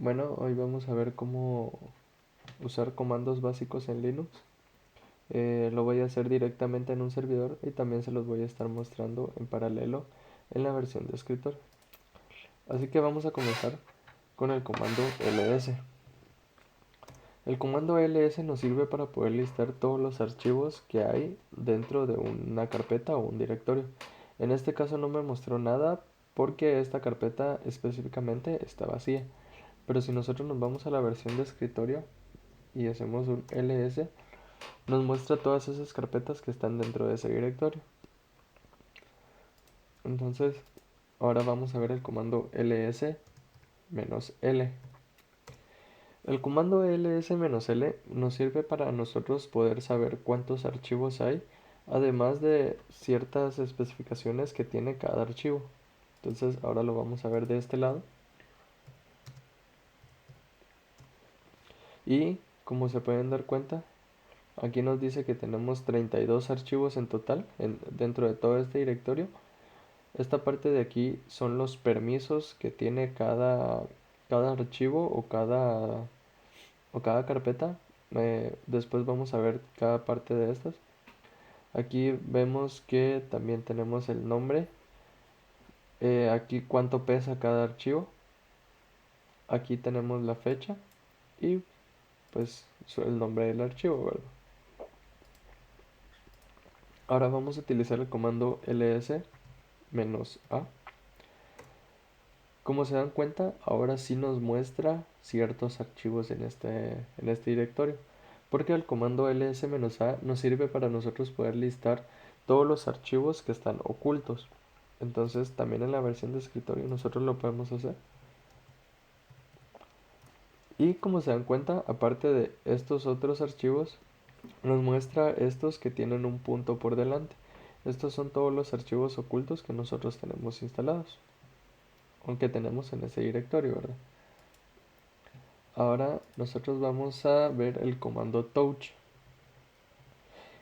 Bueno, hoy vamos a ver cómo usar comandos básicos en Linux. Lo voy a hacer directamente en un servidor y también se los voy a estar mostrando en paralelo en la versión de escritorio. Así que vamos a comenzar con el comando ls. El comando ls nos sirve para poder listar todos los archivos que hay dentro de una carpeta o un directorio. En este caso no me mostró nada porque esta carpeta específicamente está vacía. Pero si nosotros nos vamos a la versión de escritorio y hacemos un ls, nos muestra todas esas carpetas que están dentro de ese directorio. Entonces, ahora vamos a ver el comando ls-l. El comando ls-l nos sirve para nosotros poder saber cuántos archivos hay, además de ciertas especificaciones que tiene cada archivo. Entonces, ahora lo vamos a ver de este lado. Y como se pueden dar cuenta, aquí nos dice que tenemos 32 archivos en total dentro de todo este directorio. Esta parte de aquí son los permisos que tiene cada archivo o cada carpeta. Después vamos a ver cada parte de estas. Aquí vemos que también tenemos el nombre. Aquí cuánto pesa cada archivo. Aquí tenemos la fecha y pues el nombre del archivo, ¿verdad? Ahora vamos a utilizar el comando ls-a. Como se dan cuenta, ahora sí nos muestra ciertos archivos en este directorio, porque el comando ls-a nos sirve para nosotros poder listar todos los archivos que están ocultos. Entonces también en la versión de escritorio nosotros lo podemos hacer. Y como se dan cuenta, aparte de estos otros archivos, nos muestra estos que tienen un punto por delante. Estos son todos los archivos ocultos que nosotros tenemos instalados, aunque tenemos en ese directorio, ¿verdad? Ahora nosotros vamos a ver el comando touch.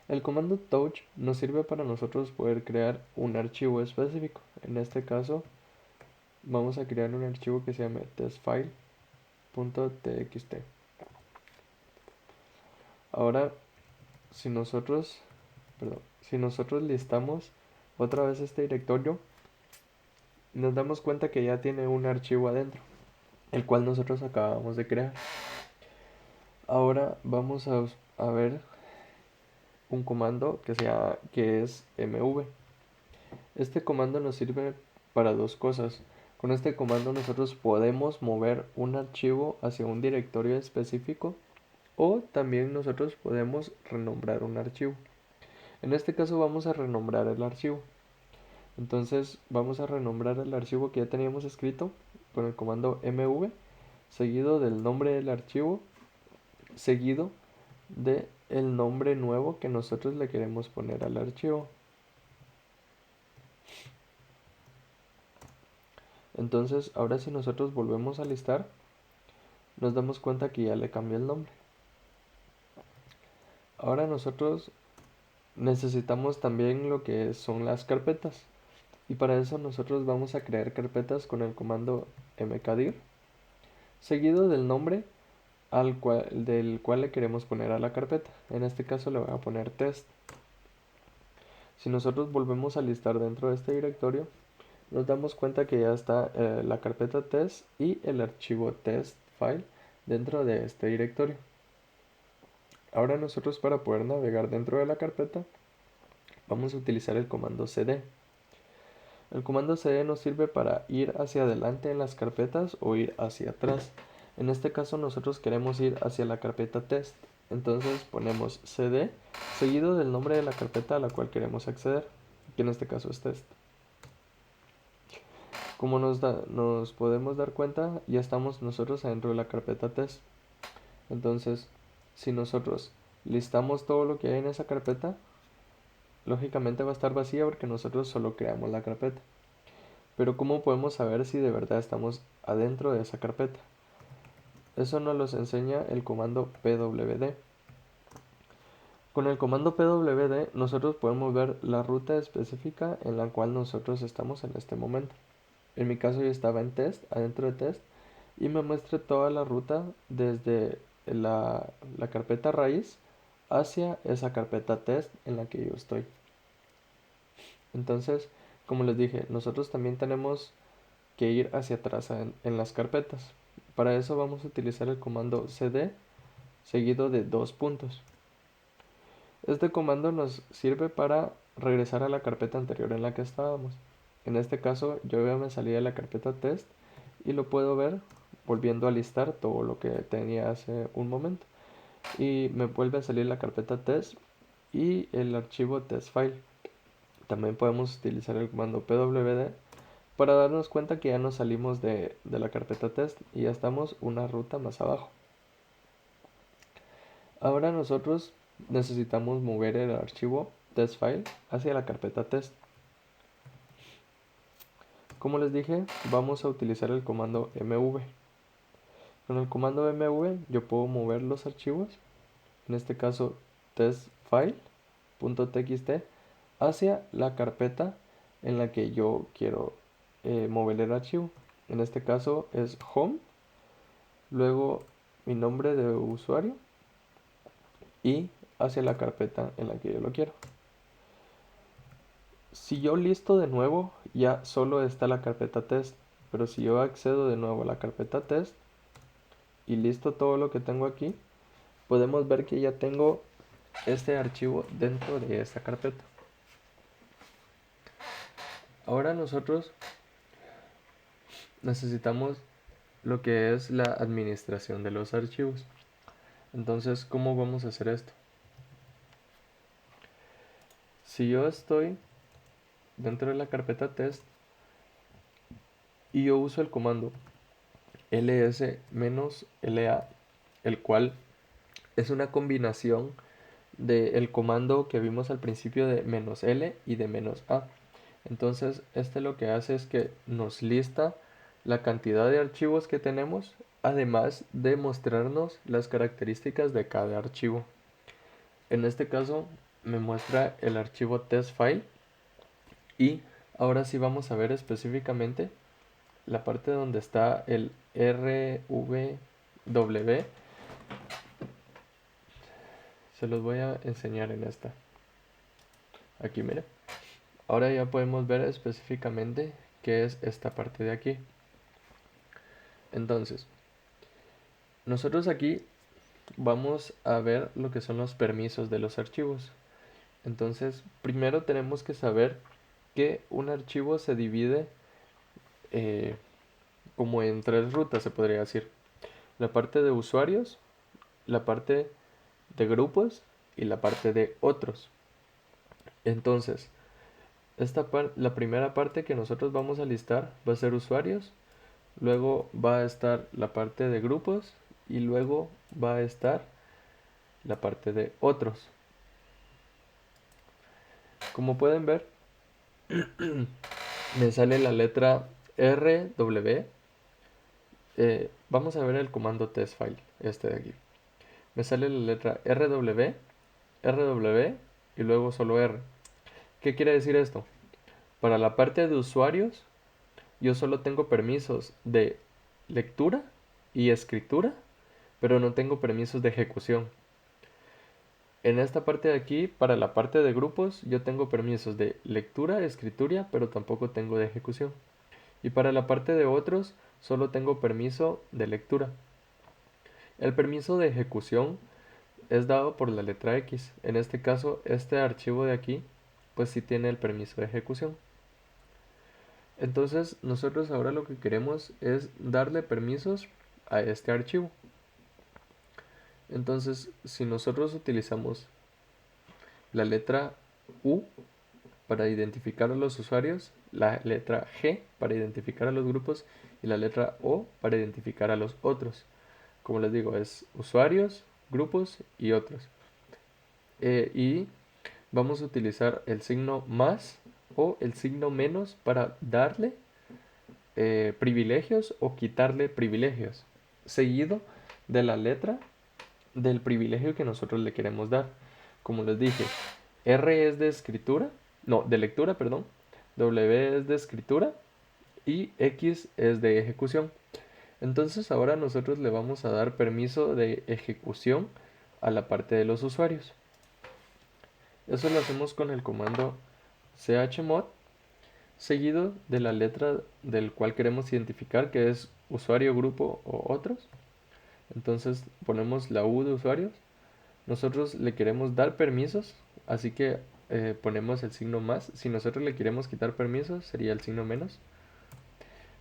El comando touch nos sirve para nosotros poder crear un archivo específico. En este caso vamos a crear un archivo que se llame testfile.txt. Ahora si nosotros, si nosotros listamos otra vez este directorio, nos damos cuenta que ya tiene un archivo adentro, el cual nosotros acabamos de crear. Ahora vamos a ver un comando que es mv. Este comando nos sirve para dos cosas. Con este comando nosotros podemos mover un archivo hacia un directorio específico o también nosotros podemos renombrar un archivo. En este caso vamos a renombrar el archivo. Entonces vamos a renombrar el archivo que ya teníamos escrito con el comando mv, seguido del nombre del archivo, seguido de el nombre nuevo que nosotros le queremos poner al archivo. Entonces ahora si nosotros volvemos a listar, nos damos cuenta que ya le cambió el nombre. Ahora nosotros necesitamos también lo que son las carpetas, y para eso nosotros vamos a crear carpetas con el comando mkdir, seguido del nombre del cual le queremos poner a la carpeta. En este caso le voy a poner test. Si nosotros volvemos a listar dentro de este directorio, nos damos cuenta que ya está la carpeta test y el archivo test file dentro de este directorio. Ahora nosotros, para poder navegar dentro de la carpeta, vamos a utilizar el comando cd. El comando cd nos sirve para ir hacia adelante en las carpetas o ir hacia atrás. En este caso nosotros queremos ir hacia la carpeta test. Entonces ponemos cd seguido del nombre de la carpeta a la cual queremos acceder, que en este caso es test. Como nos podemos dar cuenta, ya estamos nosotros adentro de la carpeta test. Entonces, si nosotros listamos todo lo que hay en esa carpeta, lógicamente va a estar vacía porque nosotros solo creamos la carpeta. Pero ¿cómo podemos saber si de verdad estamos adentro de esa carpeta? Eso nos lo enseña el comando pwd. Con el comando pwd nosotros podemos ver la ruta específica en la cual nosotros estamos en este momento. En mi caso yo estaba en test, adentro de test, y me muestre toda la ruta desde la carpeta raíz hacia esa carpeta test en la que yo estoy. Entonces, como les dije, nosotros también tenemos que ir hacia atrás en las carpetas. Para eso vamos a utilizar el comando cd seguido de 2 puntos. Este comando nos sirve para regresar a la carpeta anterior en la que estábamos. En este caso yo ya me salí de la carpeta test y lo puedo ver volviendo a listar todo lo que tenía hace un momento. Y me vuelve a salir la carpeta test y el archivo test file. También podemos utilizar el comando pwd para darnos cuenta que ya nos salimos de la carpeta test y ya estamos una ruta más abajo. Ahora nosotros necesitamos mover el archivo test file hacia la carpeta test. Como les dije, vamos a utilizar el comando mv. Con el comando mv yo puedo mover los archivos, en este caso testfile.txt, hacia la carpeta en la que yo quiero mover el archivo. En este caso es home, luego mi nombre de usuario y hacia la carpeta en la que yo lo quiero. Si yo listo de nuevo, ya solo está la carpeta test, pero si yo accedo de nuevo a la carpeta test y listo todo lo que tengo aquí, podemos ver que ya tengo este archivo dentro de esta carpeta. Ahora nosotros necesitamos lo que es la administración de los archivos. Entonces, ¿cómo vamos a hacer esto? Si yo estoy dentro de la carpeta test y yo uso el comando ls-la, el cual es una combinación del comando que vimos al principio de "-l" y de "-a". Entonces, este lo que hace es que nos lista la cantidad de archivos que tenemos, además de mostrarnos las características de cada archivo. En este caso, me muestra el archivo test file y ahora sí vamos a ver específicamente la parte donde está el rvw. Se los voy a enseñar en esta. Aquí, mire. Ahora ya podemos ver específicamente qué es esta parte de aquí. Entonces, nosotros aquí vamos a ver lo que son los permisos de los archivos. Entonces, primero tenemos que saber que un archivo se divide como en 3 rutas, se podría decir. La parte de usuarios, la parte de grupos y la parte de otros. Entonces, la primera parte que nosotros vamos a listar va a ser usuarios, luego va a estar la parte de grupos y luego va a estar la parte de otros. Como pueden ver, me sale la letra RW. Vamos a ver el comando test file, este de aquí. Me sale la letra RW, RW y luego solo R. ¿Qué quiere decir esto? Para la parte de usuarios, yo solo tengo permisos de lectura y escritura, pero no tengo permisos de ejecución. En esta parte de aquí, para la parte de grupos, yo tengo permisos de lectura, escritura, pero tampoco tengo de ejecución. Y para la parte de otros, solo tengo permiso de lectura. El permiso de ejecución es dado por la letra X. En este caso, este archivo de aquí, pues sí tiene el permiso de ejecución. Entonces, nosotros ahora lo que queremos es darle permisos a este archivo. Entonces, si nosotros utilizamos la letra U para identificar a los usuarios, la letra G para identificar a los grupos y la letra O para identificar a los otros. Como les digo, es usuarios, grupos y otros. Y vamos a utilizar el signo más o el signo menos para darle privilegios o quitarle privilegios, seguido de la letra del privilegio que nosotros le queremos dar. Como les dije, R es de escritura, no, de lectura, perdón, W es de escritura y X es de ejecución. Entonces ahora nosotros le vamos a dar permiso de ejecución a la parte de los usuarios. Eso lo hacemos con el comando chmod seguido de la letra del cual queremos identificar, que es usuario, grupo o otros. Entonces ponemos la U de usuarios. Nosotros le queremos dar permisos, así que ponemos el signo más. Si nosotros le queremos quitar permisos, sería el signo menos.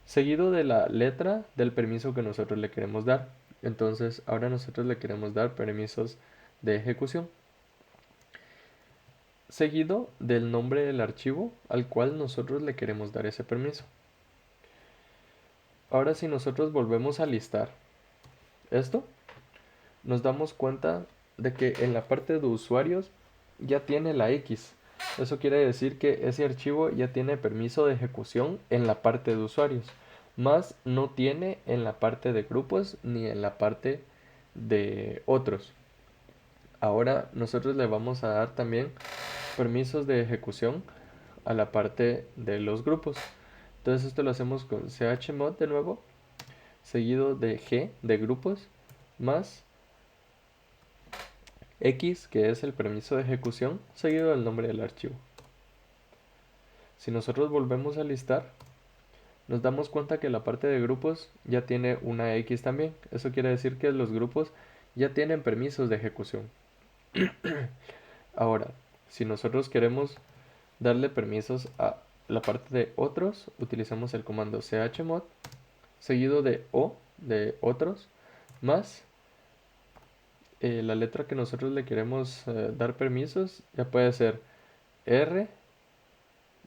Seguido de la letra del permiso que nosotros le queremos dar. Entonces ahora nosotros le queremos dar permisos de ejecución. Seguido del nombre del archivo al cual nosotros le queremos dar ese permiso. Ahora si nosotros volvemos a listar esto, nos damos cuenta de que en la parte de usuarios ya tiene la X. Eso quiere decir que ese archivo ya tiene permiso de ejecución en la parte de usuarios, más no tiene en la parte de grupos ni en la parte de otros. Ahora nosotros le vamos a dar también permisos de ejecución a la parte de los grupos. Entonces esto lo hacemos con chmod de nuevo, seguido de g de grupos, más X, que es el permiso de ejecución, seguido del nombre del archivo. Si nosotros volvemos a listar, nos damos cuenta que la parte de grupos ya tiene una X también. Eso quiere decir que los grupos ya tienen permisos de ejecución. Ahora, si nosotros queremos darle permisos a la parte de otros, utilizamos el comando chmod, seguido de O, de otros, más la letra que nosotros le queremos dar permisos. Ya puede ser R,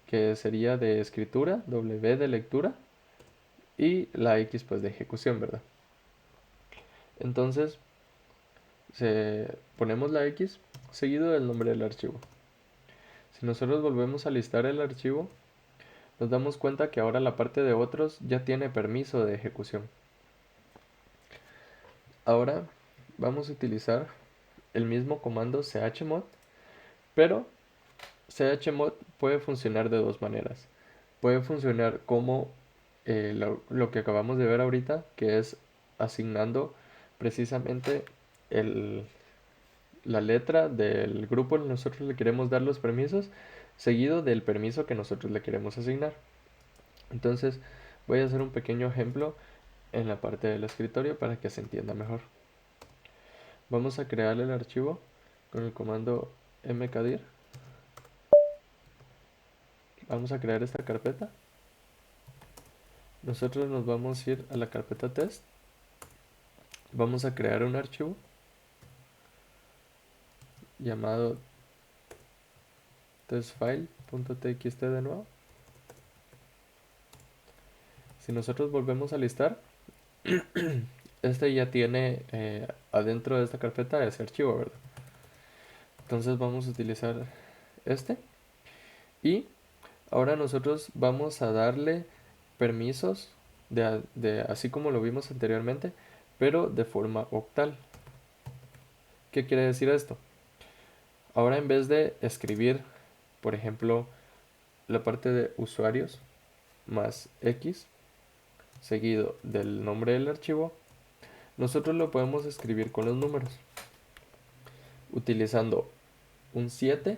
que sería de escritura, W de lectura, y la X pues de ejecución, ¿verdad? Entonces ponemos la X seguido del nombre del archivo. Si nosotros volvemos a listar el archivo, nos damos cuenta que ahora la parte de otros ya tiene permiso de ejecución. Ahora vamos a utilizar el mismo comando chmod, pero chmod puede funcionar de dos maneras. Puede funcionar como lo que acabamos de ver ahorita, que es asignando precisamente la letra del grupo al que nosotros le queremos dar los permisos, seguido del permiso que nosotros le queremos asignar. Entonces voy a hacer un pequeño ejemplo en la parte del escritorio para que se entienda mejor. Vamos a crear el archivo con el comando mkdir. Vamos a crear esta carpeta. Nosotros nos vamos a ir a la carpeta test. Vamos a crear un archivo llamado testfile.txt de nuevo. Si nosotros volvemos a listar, este ya tiene adentro de esta carpeta ese archivo, ¿verdad? Entonces vamos a utilizar este y ahora nosotros vamos a darle permisos así como lo vimos anteriormente, pero de forma octal. ¿Qué quiere decir esto? Ahora en vez de escribir, por ejemplo, la parte de usuarios más X seguido del nombre del archivo, nosotros lo podemos escribir con los números, utilizando un 7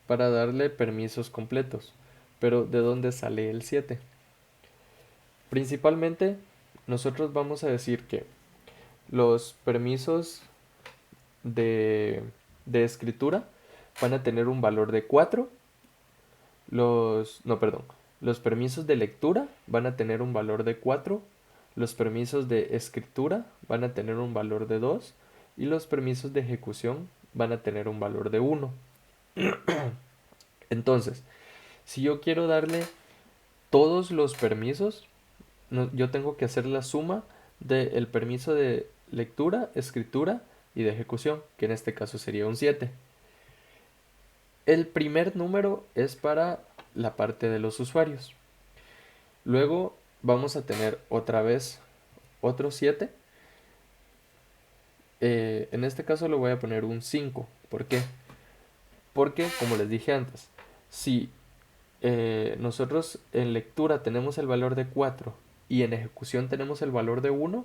para darle permisos completos. Pero ¿de dónde sale el 7? Principalmente nosotros vamos a decir que los permisos de escritura van a tener un valor de 4. Los permisos de lectura van a tener un valor de 4. Los permisos de escritura van a tener un valor de 2. Y los permisos de ejecución van a tener un valor de 1. Entonces, si yo quiero darle todos los permisos, yo tengo que hacer la suma del permiso de lectura, escritura y de ejecución, que en este caso sería un 7. El primer número es para la parte de los usuarios. Luego vamos a tener otra vez otro 7. En este caso le voy a poner un 5. ¿Por qué? Porque, como les dije antes, si nosotros en lectura tenemos el valor de 4 y en ejecución tenemos el valor de 1,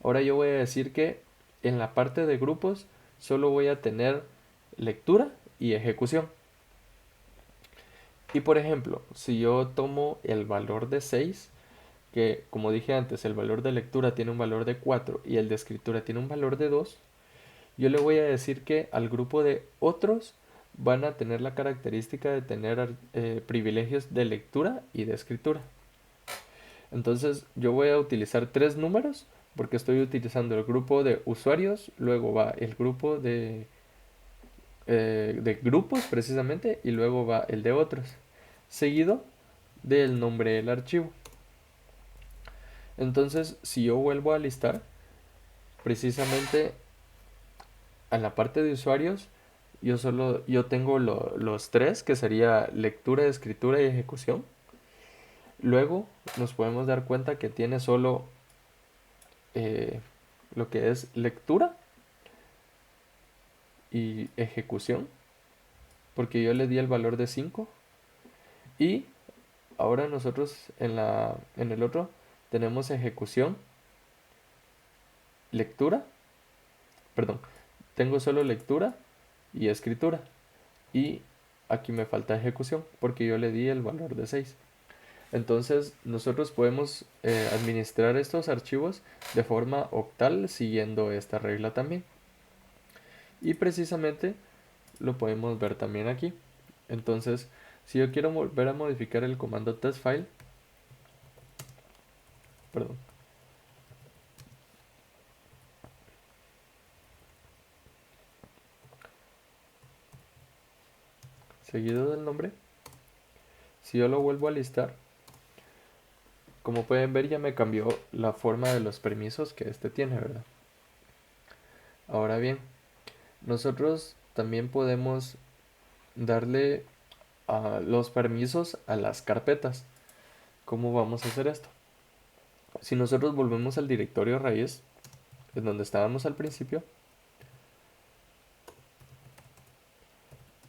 ahora yo voy a decir que en la parte de grupos solo voy a tener lectura y ejecución. Y por ejemplo, si yo tomo el valor de 6, que como dije antes, el valor de lectura tiene un valor de 4 y el de escritura tiene un valor de 2, yo le voy a decir que al grupo de otros van a tener la característica de tener privilegios de lectura y de escritura. Entonces yo voy a utilizar 3 números porque estoy utilizando el grupo de usuarios, luego va el grupo de grupos precisamente y luego va el de otros, seguido del nombre del archivo. Entonces si yo vuelvo a listar, precisamente a la parte de usuarios yo tengo los 3 que sería lectura, escritura y ejecución. Luego nos podemos dar cuenta que tiene solo lo que es lectura y ejecución, porque yo le di el valor de 5. Y ahora nosotros en el otro tenemos ejecución, lectura, perdón, tengo solo lectura y escritura. Y aquí me falta ejecución porque yo le di el valor de 6. Entonces nosotros podemos administrar estos archivos de forma octal siguiendo esta regla también. Y precisamente lo podemos ver también aquí. Entonces, si yo quiero volver a modificar el comando testfile, perdón, seguido del nombre, si yo lo vuelvo a listar, como pueden ver ya me cambió la forma de los permisos que este tiene, ¿verdad? Ahora bien, nosotros también podemos darle los permisos a las carpetas. ¿Cómo vamos a hacer esto? Si nosotros volvemos al directorio raíz, en donde estábamos al principio,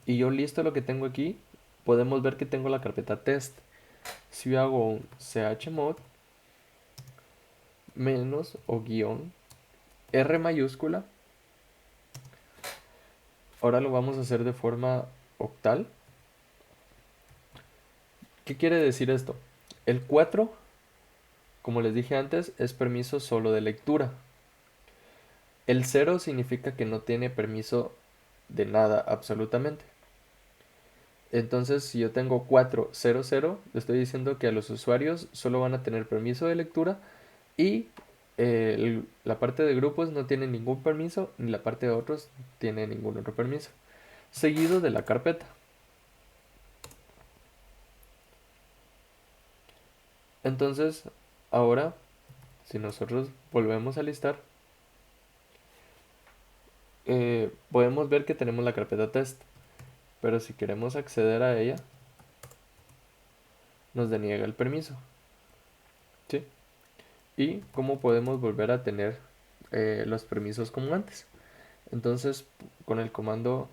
y yo listo lo que tengo aquí, podemos ver que tengo la carpeta test. Si yo hago un chmod menos o guión R mayúscula, ahora lo vamos a hacer de forma octal. ¿Qué quiere decir esto? El 4, como les dije antes, es permiso solo de lectura. El 0 significa que no tiene permiso de nada absolutamente. Entonces, si yo tengo 400, le estoy diciendo que a los usuarios solo van a tener permiso de lectura y la parte de grupos no tiene ningún permiso, ni la parte de otros tiene ningún otro permiso. Seguido de la carpeta. Entonces, ahora, si nosotros volvemos a listar, podemos ver que tenemos la carpeta test. Pero si queremos acceder a ella, nos deniega el permiso. ¿Sí? Y cómo podemos volver a tener los permisos como antes. Entonces, con el comando,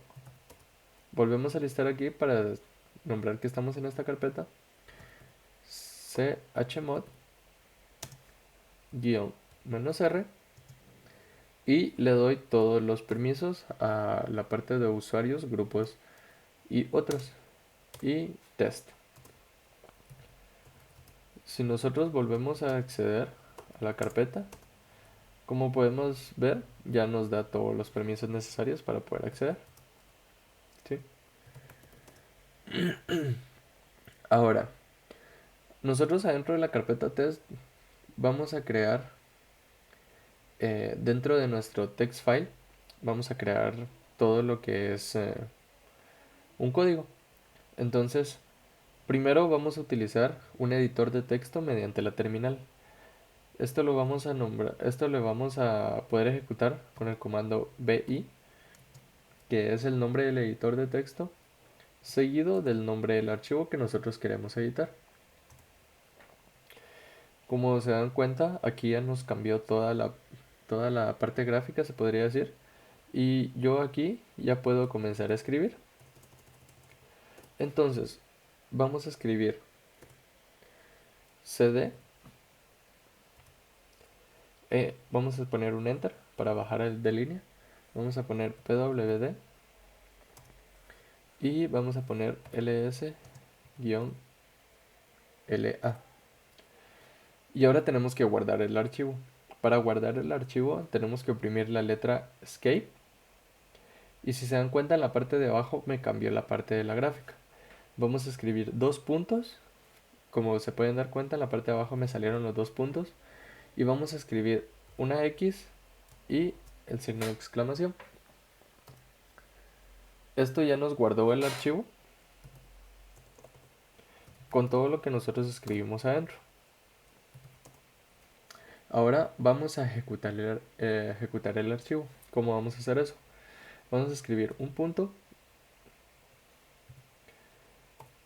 volvemos a listar aquí para nombrar que estamos en esta carpeta. Chmod -r y le doy todos los permisos a la parte de usuarios, grupos y otros. Y test. Si nosotros volvemos a acceder a la carpeta, como podemos ver, ya nos da todos los permisos necesarios para poder acceder. ¿Sí? Ahora, nosotros adentro de la carpeta test vamos a crear, dentro de nuestro text file, vamos a crear todo lo que es un código. Entonces, primero vamos a utilizar un editor de texto mediante la terminal. Esto lo vamos a nombrar, esto lo vamos a poder ejecutar con el comando bi, que es el nombre del editor de texto, seguido del nombre del archivo que nosotros queremos editar. Como se dan cuenta, aquí ya nos cambió toda la parte gráfica, se podría decir. Y yo aquí ya puedo comenzar a escribir. Entonces, vamos a escribir cd Vamos a poner un enter para bajar el de línea. Vamos a poner pwd y vamos a poner ls-la. Y ahora tenemos que guardar el archivo. Para guardar el archivo tenemos que oprimir la letra escape. Y si se dan cuenta, en la parte de abajo me cambió la parte de la gráfica. Vamos a escribir dos puntos. Como se pueden dar cuenta, en la parte de abajo me salieron los dos puntos. Y vamos a escribir una X y el signo de exclamación. Esto ya nos guardó el archivo con todo lo que nosotros escribimos adentro. Ahora vamos a ejecutar el archivo. ¿Cómo vamos a hacer eso? Vamos a escribir un punto,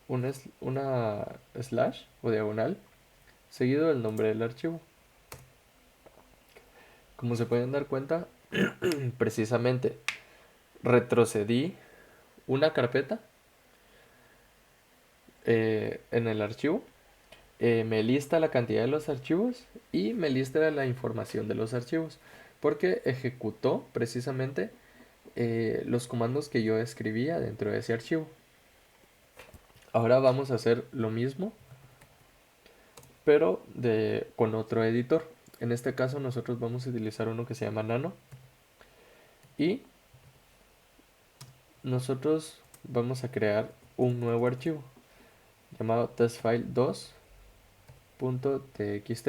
una slash o diagonal, seguido del nombre del archivo. Como se pueden dar cuenta, precisamente retrocedí una carpeta en el archivo. Me lista la cantidad de los archivos y me lista la información de los archivos, porque ejecutó precisamente los comandos que yo escribía dentro de ese archivo. Ahora vamos a hacer lo mismo, pero con otro editor. En este caso nosotros vamos a utilizar uno que se llama Nano. Y nosotros vamos a crear un nuevo archivo llamado testfile2.txt.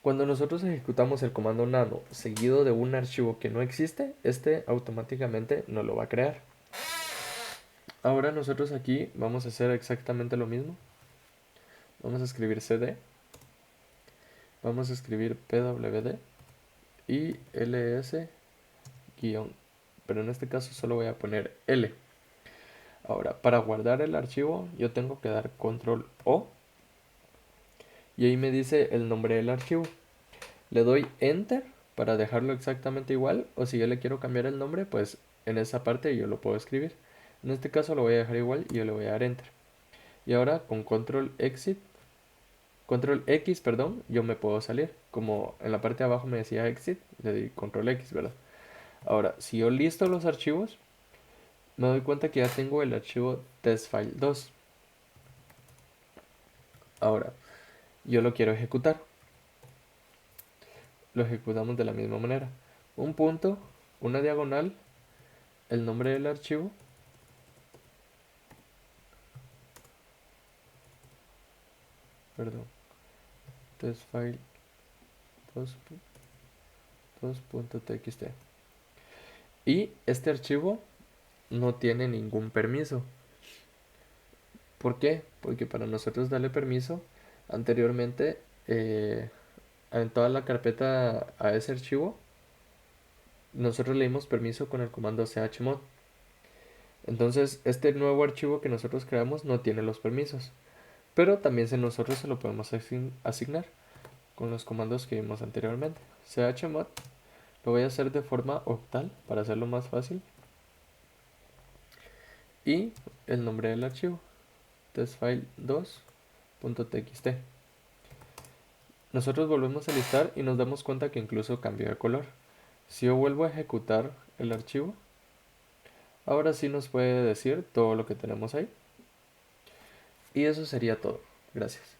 Cuando nosotros ejecutamos el comando nano seguido de un archivo que no existe, este automáticamente no lo va a crear. Ahora nosotros aquí vamos a hacer exactamente lo mismo. Vamos a escribir cd, vamos a escribir pwd y ls-, pero en este caso solo voy a poner l. Ahora, para guardar el archivo yo tengo que dar control O y ahí me dice el nombre del archivo. Le doy enter para dejarlo exactamente igual, o si yo le quiero cambiar el nombre, pues en esa parte yo lo puedo escribir. En este caso lo voy a dejar igual y yo le voy a dar enter. Y ahora con control X, perdón, yo me puedo salir. Como en la parte de abajo me decía exit, le di control X, ¿verdad? Ahora, si yo listo los archivos, me doy cuenta que ya tengo el archivo testfile2. Ahora, yo lo quiero ejecutar. Lo ejecutamos de la misma manera. Un punto, una diagonal, el nombre del archivo, perdón, testfile2.txt. Y este archivo no tiene ningún permiso. ¿Por qué? Porque para nosotros darle permiso, anteriormente en toda la carpeta a ese archivo, nosotros le dimos permiso con el comando chmod. Entonces este nuevo archivo que nosotros creamos no tiene los permisos, pero también nosotros se lo podemos asignar con los comandos que vimos anteriormente. Chmod lo voy a hacer de forma octal para hacerlo más fácil, y el nombre del archivo testfile2.txt. Nosotros volvemos a listar y nos damos cuenta que incluso cambió de color. Si yo vuelvo a ejecutar el archivo, ahora sí nos puede decir todo lo que tenemos ahí. Y eso sería todo. Gracias.